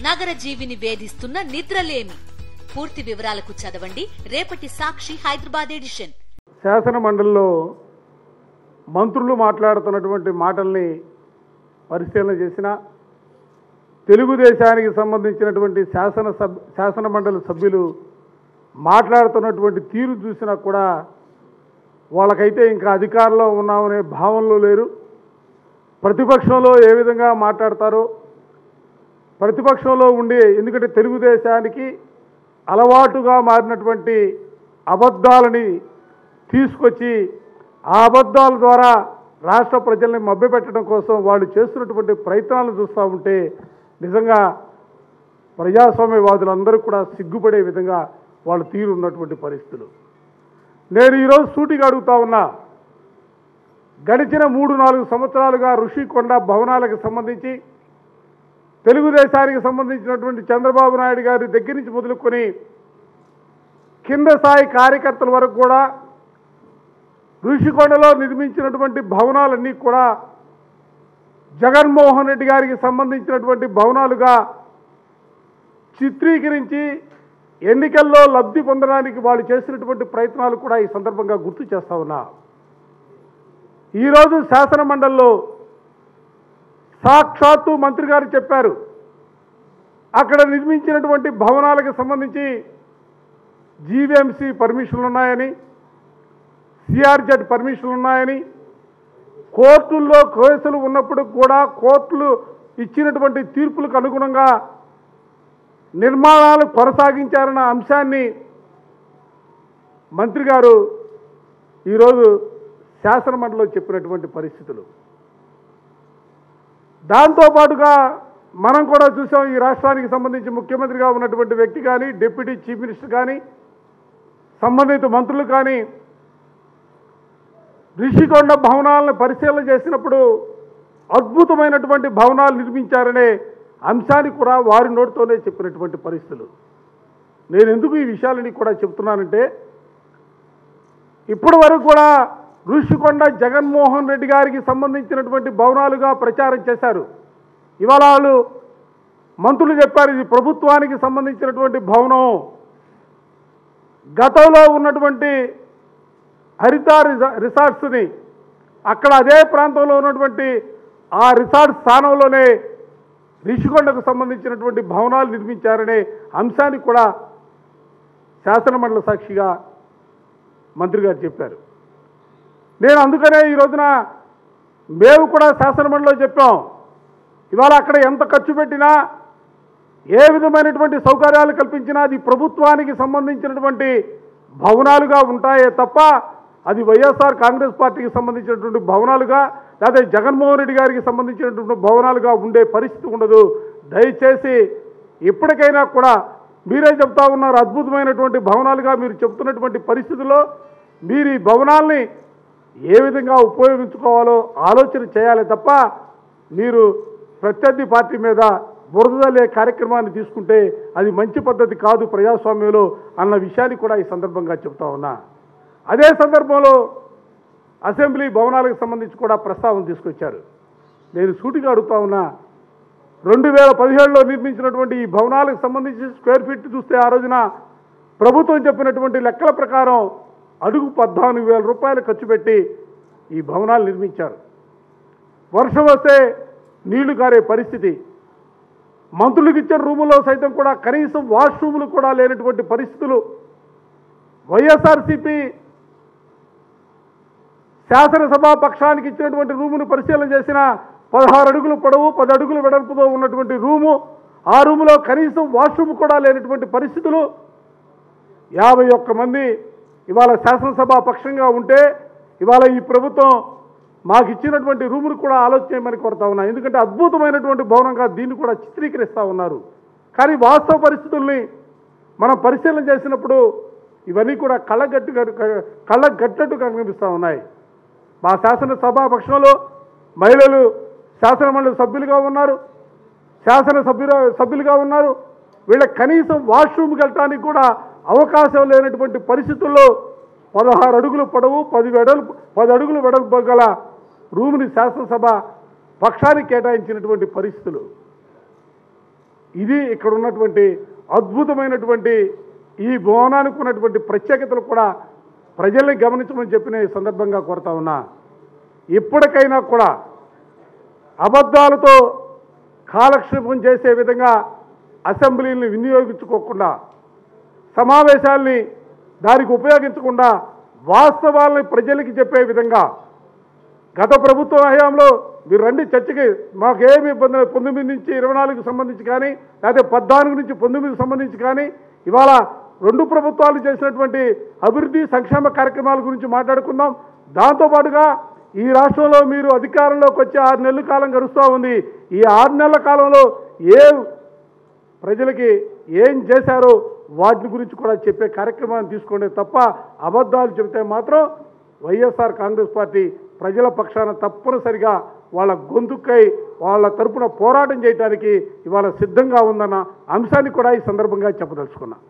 నగర జీవిని వేధిస్తున్న నిద్రలేమి. పూర్తి వివరాలకు చదవండి రేపటి సాక్షి హైదరాబాద్ ఎడిషన్. శాసన మండలిలో మంత్రులు మాట్లాడుతున్నటువంటి మాటల్ని పరిశీలన చేసిన తెలుగుదేశానికి సంబంధించినటువంటి శాసన మండలి సభ్యులు మాట్లాడుతున్నటువంటి తీరు చూసినా కూడా వాళ్ళకైతే ఇంకా అధికారంలో ఉన్నామనే భావనలో లేరు. ప్రతిపక్షంలో ఏ విధంగా మాట్లాడతారో, ప్రతిపక్షంలో ఉండి, ఎందుకంటే తెలుగుదేశానికి అలవాటుగా మారినటువంటి అబద్ధాలని తీసుకొచ్చి ఆ అబద్ధాల ద్వారా రాష్ట్ర ప్రజల్ని మభ్యపెట్టడం కోసం వాళ్ళు చేస్తున్నటువంటి ప్రయత్నాలను చూస్తూ ఉంటే నిజంగా ప్రజాస్వామ్యవాదులందరూ కూడా సిగ్గుపడే విధంగా వాళ్ళు తీరు ఉన్నటువంటి పరిస్థితులు. నేను ఈరోజు సూటిగా అడుగుతా ఉన్నా, గడిచిన 3-4 సంవత్సరాలుగా ఋషికొండ భవనాలకు సంబంధించి తెలుగుదేశానికి సంబంధించినటువంటి చంద్రబాబు నాయుడు గారి దగ్గర నుంచి మొదలుకొని కింద స్థాయి కార్యకర్తల వరకు కూడా ఋషికొండలో నిర్మించినటువంటి భవనాలన్నీ కూడా జగన్మోహన్ రెడ్డి గారికి సంబంధించినటువంటి భవనాలుగా చిత్రీకరించి ఎన్నికల్లో లబ్ధి పొందడానికి వాళ్ళు చేసినటువంటి ప్రయత్నాలు కూడా ఈ సందర్భంగా గుర్తు చేస్తా ఉన్నా. ఈరోజు శాసన మండలిలో సాక్షాత్తు మంత్రి గారు చెప్పారు, అక్కడ నిర్మించినటువంటి భవనాలకు సంబంధించి జీవీఎంసీ పర్మిషన్లు ఉన్నాయని, సిఆర్జెడ్ పర్మిషన్లు ఉన్నాయని, కోర్టుల్లో కేసులు ఉన్నప్పుడు కూడా కోర్టులు ఇచ్చినటువంటి తీర్పులకు అనుగుణంగా నిర్మాణాలు కొనసాగించారన్న అంశాన్ని మంత్రి గారు ఈరోజు శాసనమండలిలో చెప్పినటువంటి పరిస్థితులు. దాంతోపాటుగా మనం కూడా చూసాం, ఈ రాష్ట్రానికి సంబంధించి ముఖ్యమంత్రిగా ఉన్నటువంటి వ్యక్తి కానీ, డిప్యూటీ చీఫ్ మినిస్టర్ కానీ, సంబంధిత మంత్రులు కానీ ఋషికొండ భవనాలను పరిశీలన చేసినప్పుడు అద్భుతమైనటువంటి భవనాలు నిర్మించారనే అంశాన్ని కూడా వారి నోటితోనే చెప్పినటువంటి పరిస్థితులు. నేను ఎందుకు ఈ విషయాలని కూడా చెప్తున్నానంటే, ఇప్పటి వరకు కూడా ఋషికొండ జగన్మోహన్ రెడ్డి గారికి సంబంధించినటువంటి భవనాలుగా ప్రచారం చేశారు. ఇవాళ వాళ్ళు మంత్రులు చెప్పారు, ఇది ప్రభుత్వానికి సంబంధించినటువంటి భవనం. గతంలో ఉన్నటువంటి హరిత రిసార్ట్స్ని అక్కడ అదే ప్రాంతంలో ఉన్నటువంటి ఆ రిసార్ట్ స్థానంలోనే ఋషికొండకు సంబంధించినటువంటి భవనాలు నిర్మించారనే అంశాన్ని కూడా శాసనమండలి సాక్షిగా మంత్రి గారు చెప్పారు. నేను అందుకనే ఈ రోజున మేము కూడా శాసనమండలిలో చెప్పాం, ఇవాళ అక్కడ ఎంత ఖర్చు పెట్టినా, ఏ విధమైనటువంటి సౌకర్యాలు కల్పించినా అది ప్రభుత్వానికి సంబంధించినటువంటి భవనాలుగా ఉంటాయే తప్ప అది వైఎస్ఆర్ కాంగ్రెస్ పార్టీకి సంబంధించినటువంటి భవనాలుగా లేదా జగన్మోహన్ రెడ్డి గారికి సంబంధించినటువంటి భవనాలుగా ఉండే పరిస్థితి ఉండదు. దయచేసి ఇప్పటికైనా కూడా మీరే చెప్తా ఉన్నారు, అద్భుతమైనటువంటి భవనాలుగా మీరు చెప్తున్నటువంటి పరిస్థితుల్లో మీరు ఈ భవనాల్ని ఏ విధంగా ఉపయోగించుకోవాలో ఆలోచన చేయాలి తప్ప మీరు ప్రత్యర్థి పార్టీ మీద బురదలే కార్యక్రమాన్ని తీసుకుంటే అది మంచి పద్ధతి కాదు ప్రజాస్వామ్యంలో అన్న విషయాన్ని కూడా ఈ సందర్భంగా చెప్తా ఉన్నా. అదే సందర్భంలో అసెంబ్లీ భవనాలకు సంబంధించి కూడా ప్రస్తావన తీసుకొచ్చారు. నేను సూటిగా అడుగుతా ఉన్నా, 2017లో నిర్మించినటువంటి ఈ భవనాలకు సంబంధించి స్క్వేర్ ఫీట్ చూస్తే ఆ రోజున ప్రభుత్వం చెప్పినటువంటి లెక్కల ప్రకారం అడుగు 14,000 రూపాయలు ఖర్చు పెట్టి ఈ భవనాలు నిర్మించారు. వర్షం వస్తే నీళ్లు కారే పరిస్థితి, మంత్రులకు ఇచ్చిన రూముల్లో సైతం కూడా కనీసం వాష్రూములు కూడా లేనటువంటి పరిస్థితులు. వైఎస్ఆర్సీపీ శాసనసభా పక్షానికి ఇచ్చినటువంటి రూమును పరిశీలన చేసిన 16 అడుగులు పొడవు 10 అడుగులు వెడల్పుతో ఉన్నటువంటి రూము, ఆ రూములో కనీసం వాష్రూమ్ కూడా లేనటువంటి పరిస్థితులు. 51 మంది ఇవాళ శాసనసభా పక్షంగా ఉంటే ఇవాళ ఈ ప్రభుత్వం మాకు ఇచ్చినటువంటి రూమును కూడా ఆలోచన చేయమని కోరుతా ఉన్నా. ఎందుకంటే అద్భుతమైనటువంటి భవనంగా దీన్ని కూడా చిత్రీకరిస్తూ ఉన్నారు. కానీ వాస్తవ పరిస్థితుల్ని మనం పరిశీలన చేసినప్పుడు ఇవన్నీ కూడా కళ్ళగట్టట్టు కనిపిస్తూ ఉన్నాయి. మా శాసనసభా పక్షంలో మహిళలు శాసనమండలి సభ్యులుగా ఉన్నారు, సభ్యులుగా ఉన్నారు. వీళ్ళకి కనీసం వాష్రూమ్కి వెళ్ళటానికి కూడా అవకాశం లేనటువంటి పరిస్థితుల్లో 16 అడుగులు పొడవు 10 అడుగులు వెడల్పు గల రూముని శాసనసభ పక్షానికి కేటాయించినటువంటి పరిస్థితులు. ఇది ఇక్కడ ఉన్నటువంటి అద్భుతమైనటువంటి ఈ భవనానికి ఉన్నటువంటి ప్రత్యేకతలు కూడా ప్రజల్ని గమనించమని చెప్పిన ఈ సందర్భంగా కోరుతా ఉన్నా. ఇప్పటికైనా కూడా అబద్ధాలతో కాలక్షేపం చేసే విధంగా అసెంబ్లీని వినియోగించుకోకుండా, సమావేశాల్ని దానికి ఉపయోగించకుండా వాస్తవాలని ప్రజలకి చెప్పే విధంగా గత ప్రభుత్వ హయాంలో మీరు రండి చర్చకి, మాకేమి ఇబ్బంది 19 నుంచి 24కి సంబంధించి కానీ, లేకపోతే 14 నుంచి 19కి సంబంధించి కానీ, ఇవాళ 2 ప్రభుత్వాలు చేసినటువంటి అభివృద్ధి సంక్షేమ కార్యక్రమాల గురించి మాట్లాడుకుందాం. దాంతోపాటుగా ఈ రాష్ట్రంలో మీరు అధికారంలోకి వచ్చి 6 నెలల కాలం గడుస్తూ ఉంది. ఈ 6 నెలల కాలంలో ప్రజలకి ఏం చేశారో వాటి గురించి కూడా చెప్పే కార్యక్రమాన్ని తీసుకోండి తప్ప అబద్ధాలు చెబితే మాత్రం వైఎస్ఆర్ కాంగ్రెస్ పార్టీ ప్రజల పక్షాన తప్పనిసరిగా వాళ్ళ గొంతుకై వాళ్ళ తరపున పోరాటం చేయడానికి ఇవాళ సిద్ధంగా ఉందన్న అంశాన్ని కూడా ఈ సందర్భంగా చెప్పదలుచుకున్నా.